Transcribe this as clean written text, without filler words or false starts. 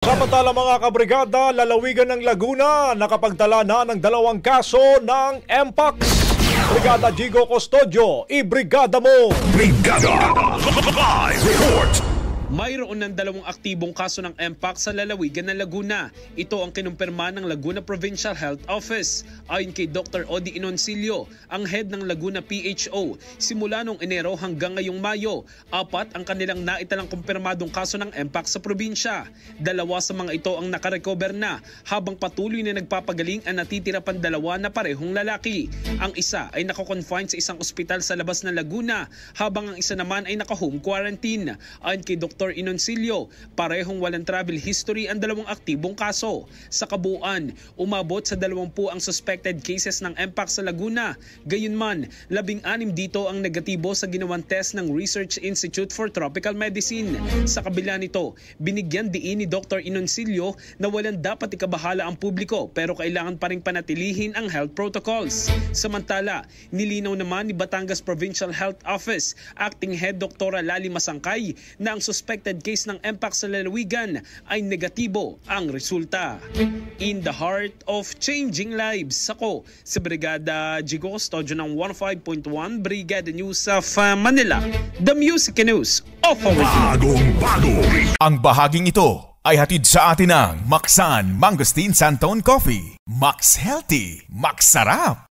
Samantala mga kabrigada, lalawigan ng Laguna nakapagtala na ng 2 kaso ng Mpox. Brigada Jigo Custodio, ibrigada mo! Brigada! Live report! Mayroon ng 2 aktibong kaso ng Mpox sa lalawigan ng Laguna. Ito ang kinumpirma ng Laguna Provincial Health Office. Ayon kay Dr. Odi Inoncilio, ang head ng Laguna PHO, simula noong Enero hanggang ngayong Mayo, 4 ang kanilang naitalang kumpirmadong kaso ng Mpox sa probinsya. 2 sa mga ito ang nakarecover na, habang patuloy na nagpapagaling ang natitira pang 2 na parehong lalaki. Ang isa ay nakakonfine sa isang ospital sa labas ng Laguna, habang ang isa naman ay naka-home quarantine. Ayon kay Dr. Inoncilio, parehong walang travel history ang 2 aktibong kaso. Sa kabuuan, umabot sa 20 ang suspected cases ng Mpox sa Laguna. Gayunman, 16 dito ang negatibo sa ginawang test ng Research Institute for Tropical Medicine. Sa kabila nito, binigyan diin ni Dr. Inoncilio na walang dapat ikabahala ang publiko, pero kailangan pa ring panatilihin ang health protocols. Samantala, nilinaw naman ni Batangas Provincial Health Office Acting Head Dr. Lali Masangkay na ang suspected case ng Mpox sa lalawigan ay negatibo ang resulta. In the heart of changing lives, ako si Brigada Jigo Custodio ng 105.1 Brigada News of Manila, the Music News Authority. Bagong-bago! Ang bahaging ito ay hatid sa atin ng Maxan Mangosteen Santon Coffee. Max Healthy, Max Sarap.